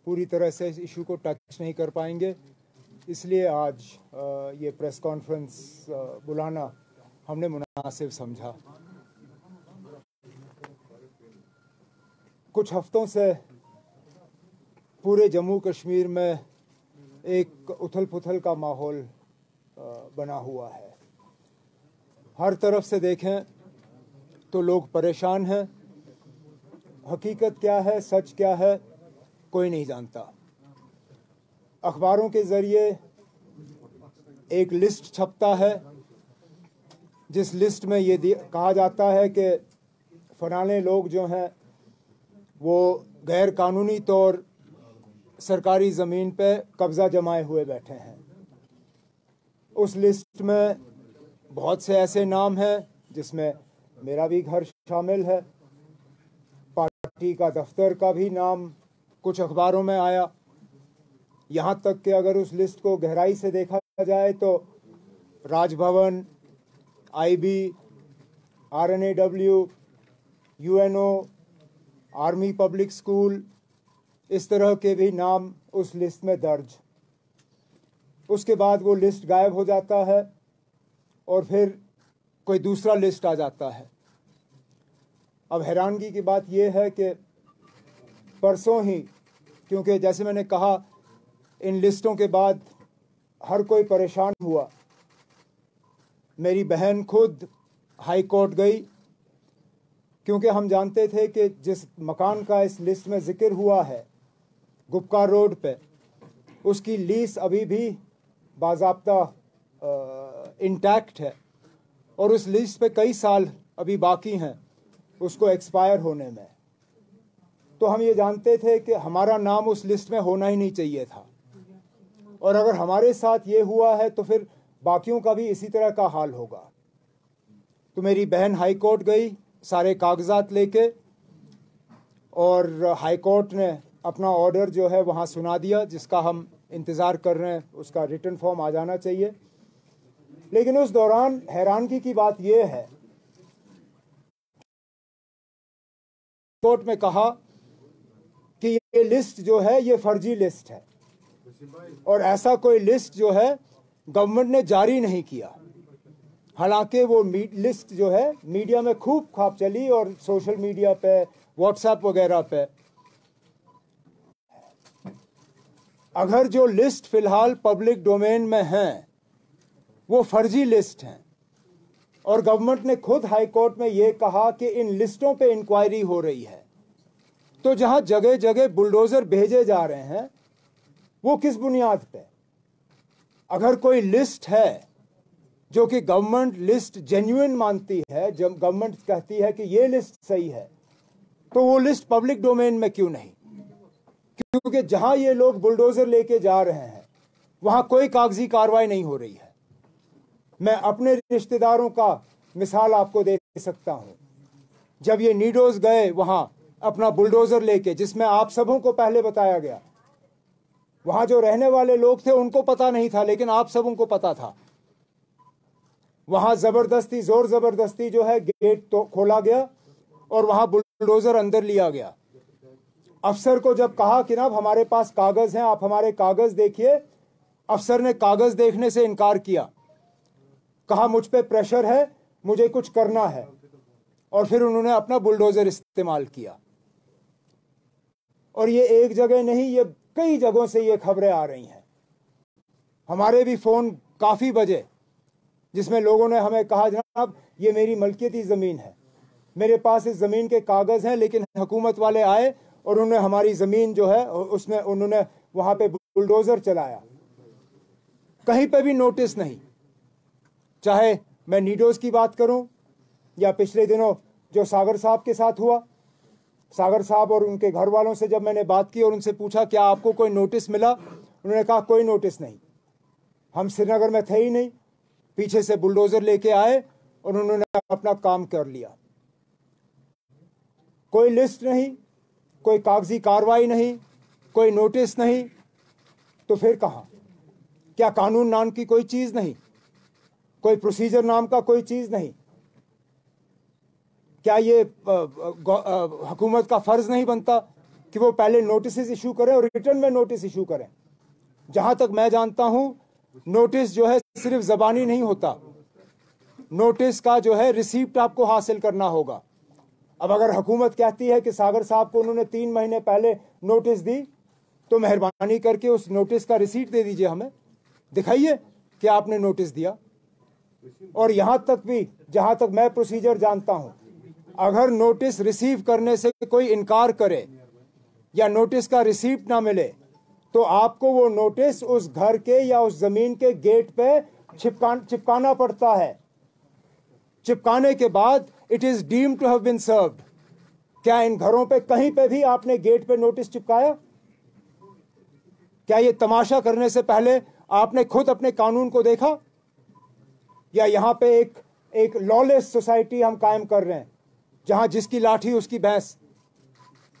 पूरी तरह से इस इशू को टच नहीं कर पाएंगे, इसलिए आज ये प्रेस कॉन्फ्रेंस बुलाना हमने मुनासिब समझा। कुछ हफ्तों से पूरे जम्मू कश्मीर में एक उथल पुथल का माहौल बना हुआ है। हर तरफ से देखें तो लोग परेशान हैं। हकीकत क्या है, सच क्या है, कोई नहीं जानता। अखबारों के ज़रिए एक लिस्ट छपता है, जिस लिस्ट में ये कहा जाता है कि फलाने लोग जो हैं वो गैर कानूनी तौर सरकारी ज़मीन पे कब्ज़ा जमाए हुए बैठे हैं। उस लिस्ट में बहुत से ऐसे नाम हैं जिसमें मेरा भी घर शामिल है। पार्टी का दफ्तर का भी नाम कुछ अखबारों में आया। यहाँ तक कि अगर उस लिस्ट को गहराई से देखा जाए तो Raj Bhavan, IB, R and AW, UNO, army public school, इस तरह के भी नाम उस लिस्ट में दर्ज। उसके बाद वो लिस्ट गायब हो जाता है और फिर कोई दूसरा लिस्ट आ जाता है। अब हैरानगी की बात यह है कि परसों ही, क्योंकि जैसे मैंने कहा इन लिस्टों के बाद हर कोई परेशान हुआ, मेरी बहन खुद हाई कोर्ट गई, क्योंकि हम जानते थे कि जिस मकान का इस लिस्ट में जिक्र हुआ है गुपका रोड पे, उसकी लीज अभी भी बाज़ाब्ता इंटैक्ट है और उस लिस्ट पे कई साल अभी बाकी हैं उसको एक्सपायर होने में। तो हम ये जानते थे कि हमारा नाम उस लिस्ट में होना ही नहीं चाहिए था, और अगर हमारे साथ ये हुआ है तो फिर बाकियों का भी इसी तरह का हाल होगा। तो मेरी बहन हाई कोर्ट गई सारे कागजात लेके, और हाई कोर्ट ने अपना ऑर्डर जो है वहाँ सुना दिया, जिसका हम इंतज़ार कर रहे हैं, उसका रिटर्न फॉर्म आ जाना चाहिए। लेकिन उस दौरान हैरानगी की बात यह है, कोर्ट में कहा कि ये लिस्ट जो है ये फर्जी लिस्ट है और ऐसा कोई लिस्ट जो है गवर्नमेंट ने जारी नहीं किया। हालांकि वो लिस्ट जो है मीडिया में खूब खाप चली और सोशल मीडिया पे, व्हाट्सएप वगैरह पे। अगर जो लिस्ट फिलहाल पब्लिक डोमेन में है वो फर्जी लिस्ट हैं और गवर्नमेंट ने खुद हाई कोर्ट में ये कहा कि इन लिस्टों पे इंक्वायरी हो रही है, तो जहां जगह जगह बुलडोजर भेजे जा रहे हैं वो किस बुनियाद पे? अगर कोई लिस्ट है जो कि गवर्नमेंट लिस्ट जेन्युइन मानती है, जब गवर्नमेंट कहती है कि ये लिस्ट सही है, तो वो लिस्ट पब्लिक डोमेन में क्यों नहीं? क्योंकि जहां ये लोग बुलडोजर लेके जा रहे हैं वहां कोई कागजी कार्रवाई नहीं हो रही है। मैं अपने रिश्तेदारों का मिसाल आपको दे सकता हूं। जब ये नीडोज गए वहां अपना बुलडोजर लेके, जिसमें आप सबों को पहले बताया गया, वहां जो रहने वाले लोग थे उनको पता नहीं था, लेकिन आप सबों को पता था। वहां जबरदस्ती, जोर जबरदस्ती जो है गेट तो खोला गया और वहां बुलडोजर अंदर लिया गया। अफसर को जब कहा कि ना हमारे पास कागज हैं, आप हमारे कागज देखिए, अफसर ने कागज देखने से इनकार किया, कहा मुझ पे प्रेशर है, मुझे कुछ करना है, और फिर उन्होंने अपना बुलडोजर इस्तेमाल किया। और ये एक जगह नहीं, ये कई जगहों से ये खबरें आ रही हैं। हमारे भी फोन काफी बजे जिसमें लोगों ने हमें कहा जनाब ये मेरी मलकियती जमीन है, मेरे पास इस जमीन के कागज हैं, लेकिन हुकूमत वाले आए और उन्होंने हमारी जमीन जो है उसमें उन्होंने वहां पे बुलडोजर चलाया। कहीं पे भी नोटिस नहीं। चाहे मैं नीडोज की बात करूं या पिछले दिनों जो सागर साहब के साथ हुआ, सागर साहब और उनके घर वालों से जब मैंने बात की और उनसे पूछा क्या आपको कोई नोटिस मिला, उन्होंने कहा कोई नोटिस नहीं, हम श्रीनगर में थे ही नहीं, पीछे से बुलडोजर लेके आए और उन्होंने अपना काम कर लिया। कोई लिस्ट नहीं, कोई कागजी कार्रवाई नहीं, कोई नोटिस नहीं, तो फिर कहां? क्या कानून नाम की कोई चीज नहीं? कोई प्रोसीजर नाम का कोई चीज नहीं? क्या ये हुकूमत का फर्ज नहीं बनता कि वो पहले नोटिस इशू करें और रिटर्न में नोटिस इशू करें। जहां तक मैं जानता हूं, नोटिस जो है सिर्फ जबानी नहीं होता, नोटिस का जो है रिसीप्ट आपको हासिल करना होगा। अब अगर हुकूमत कहती है कि सागर साहब को उन्होंने 3 महीने पहले नोटिस दी, तो मेहरबानी करके उस नोटिस का रिसीट दे दीजिए, हमें दिखाइए कि आपने नोटिस दिया। और यहां तक भी, जहां तक मैं प्रोसीजर जानता हूं, अगर नोटिस रिसीव करने से कोई इनकार करे या नोटिस का रिसीप्ट ना मिले, तो आपको वो नोटिस उस घर के या उस जमीन के गेट पे चिपकाना पड़ता है। चिपकाने के बाद it is deemed to have been served. क्या इन घरों पे कहीं पे भी आपने गेट पे नोटिस चिपकाया? क्या ये तमाशा करने से पहले आपने खुद अपने कानून को देखा? या यहां पे एक लॉलेस सोसाइटी हम कायम कर रहे हैं, जहां जिसकी लाठी उसकी भैंस,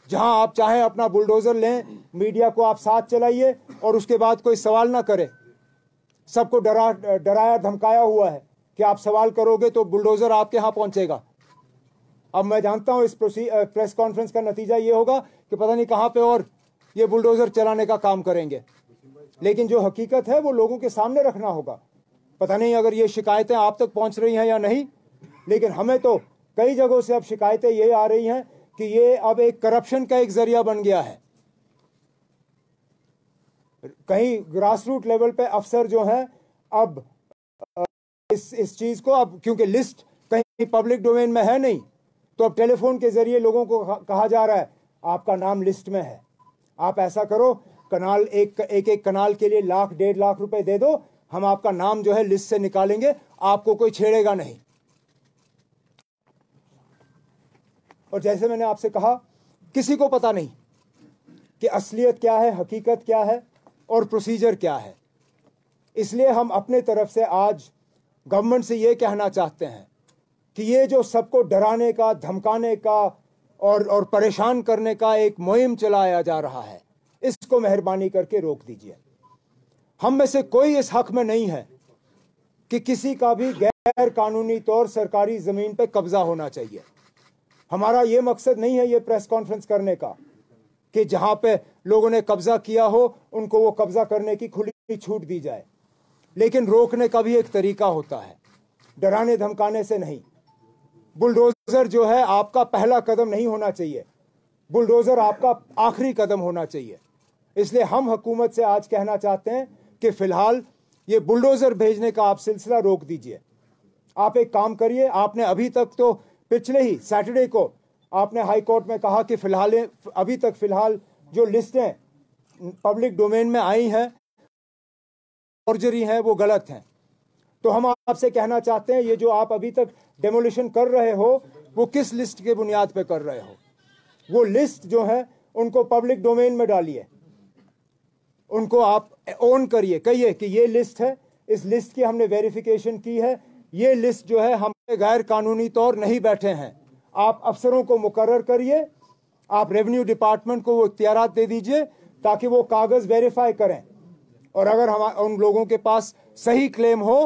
जहां आप चाहे अपना बुलडोजर लें, मीडिया को आप साथ चलाइए और उसके बाद कोई सवाल ना करे। सबको डराया धमकाया हुआ है कि आप सवाल करोगे तो बुलडोजर आपके यहां पहुंचेगा। अब मैं जानता हूं इस प्रेस कॉन्फ्रेंस का नतीजा ये होगा कि पता नहीं कहां पे और ये बुलडोजर चलाने का काम करेंगे, लेकिन जो हकीकत है वो लोगों के सामने रखना होगा। पता नहीं अगर ये शिकायतें आप तक पहुंच रही हैं या नहीं, लेकिन हमें तो कई जगहों से अब शिकायतें ये आ रही हैं कि ये अब एक करप्शन का एक जरिया बन गया है। कहीं ग्रास रूट लेवल पे अफसर जो हैं अब इस चीज को, अब क्योंकि लिस्ट कहीं पब्लिक डोमेन में है नहीं, तो अब टेलीफोन के जरिए लोगों को कहा जा रहा है आपका नाम लिस्ट में है, आप ऐसा करो, कनाल एक कनाल के लिए 1,00,000 1,50,000 रुपए दे दो, हम आपका नाम जो है लिस्ट से निकालेंगे, आपको कोई छेड़ेगा नहीं। और जैसे मैंने आपसे कहा, किसी को पता नहीं कि असलियत क्या है, हकीकत क्या है और प्रोसीजर क्या है। इसलिए हम अपने तरफ से आज गवर्नमेंट से ये कहना चाहते हैं कि ये जो सबको डराने का, धमकाने का और परेशान करने का एक मुहिम चलाया जा रहा है, इसको मेहरबानी करके रोक दीजिए। हम में से कोई इस हक में नहीं है कि किसी का भी गैर कानूनी तौर सरकारी जमीन पे कब्जा होना चाहिए। हमारा ये मकसद नहीं है ये प्रेस कॉन्फ्रेंस करने का कि जहां पे लोगों ने कब्जा किया हो उनको वो कब्जा करने की खुली छूट दी जाए, लेकिन रोकने का भी एक तरीका होता है, डराने धमकाने से नहीं। बुलडोजर जो है आपका पहला कदम नहीं होना चाहिए, बुलडोजर आपका आखिरी कदम होना चाहिए। इसलिए हम हुकूमत से आज कहना चाहते हैं कि फिलहाल ये बुलडोजर भेजने का आप सिलसिला रोक दीजिए। आप एक काम करिए, आपने अभी तक तो पिछले ही सैटरडे को आपने हाई कोर्ट में कहा कि अभी तक फिलहाल जो लिस्टें पब्लिक डोमेन में आई हैं, फॉर्जरी हैं, वो गलत हैं। तो हम आपसे कहना चाहते हैं, ये जो आप अभी तक डेमोलिशन कर रहे हो, वो किस लिस्ट के बुनियाद पे कर रहे हो? वो लिस्ट जो है उनको पब्लिक डोमेन में डालिए, उनको आप ओन करिए, कहिए कि ये लिस्ट है, इस लिस्ट की हमने वेरिफिकेशन की है, ये लिस्ट जो है हम गैर कानूनी तौर नहीं बैठे हैं। आप अफसरों को मुकर्रर करिए, आप रेवेन्यू डिपार्टमेंट को वो इख्तियारात दे दीजिए ताकि वो कागज वेरीफाई करें, और अगर हम उन लोगों के पास सही क्लेम हो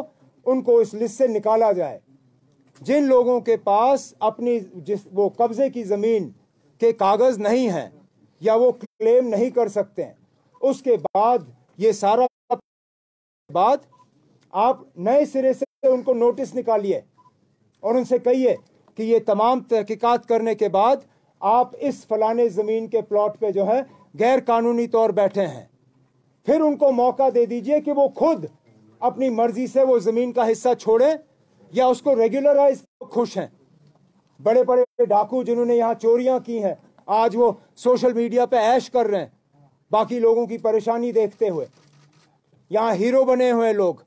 उनको इस लिस्ट से निकाला जाए। जिन लोगों के पास अपनी वो कब्जे की जमीन के कागज नहीं हैं या वो क्लेम नहीं कर सकते हैं, उसके बाद ये सारा बात आप नए सिरे से उनको नोटिस निकालिए और उनसे कहिए कि ये तमाम तहकीकात करने के बाद आप इस फलाने जमीन के प्लॉट पे जो है गैर कानूनी तौर बैठे हैं। फिर उनको मौका दे दीजिए कि वो खुद अपनी मर्जी से वो जमीन का हिस्सा छोड़े या उसको रेगुलराइज। खुश हैं बड़े बड़े डाकू जिन्होंने यहाँ चोरियां की हैं, आज वो सोशल मीडिया पे ऐश कर रहे हैं बाकी लोगों की परेशानी देखते हुए। यहाँ हीरो बने हुए लोग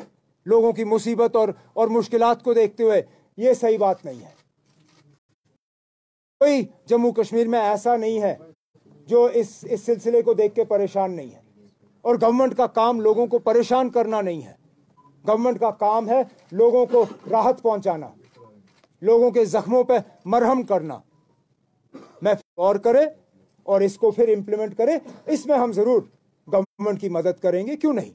लोगों की मुसीबत और मुश्किलात को देखते हुए, ये सही बात नहीं है। कोई जम्मू कश्मीर में ऐसा नहीं है जो इस सिलसिले को देख के परेशान नहीं है। और गवर्नमेंट का काम लोगों को परेशान करना नहीं है, गवर्नमेंट का काम है लोगों को राहत पहुंचाना, लोगों के जख्मों पे मरहम करना। मैं गौर करे और इसको फिर इंप्लीमेंट करे, इसमें हम जरूर गवर्नमेंट की मदद करेंगे, क्यों नहीं।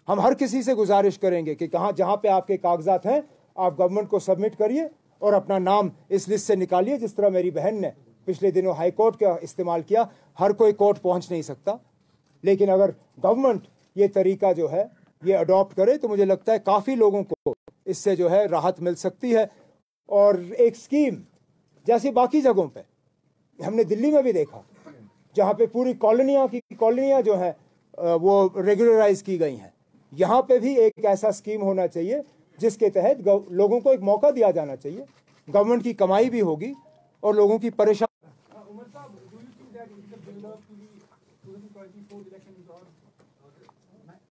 हम हर किसी से गुजारिश करेंगे कि जहां पे आपके कागजात हैं आप गवर्नमेंट को सबमिट करिए और अपना नाम इस लिस्ट से निकालिए, जिस तरह मेरी बहन ने पिछले दिनों हाई कोर्ट का इस्तेमाल किया। हर कोई कोर्ट पहुंच नहीं सकता, लेकिन अगर गवर्नमेंट ये तरीका जो है ये अडॉप्ट करे तो मुझे लगता है काफ़ी लोगों को इससे जो है राहत मिल सकती है। और एक स्कीम जैसे बाकी जगहों पे हमने दिल्ली में भी देखा, जहाँ पे पूरी कॉलोनियाँ जो हैं वो रेगुलराइज की गई हैं, यहाँ पे भी एक ऐसा स्कीम होना चाहिए जिसके तहत लोगों को एक मौका दिया जाना चाहिए। गवर्नमेंट की कमाई भी होगी और लोगों की परेशानी।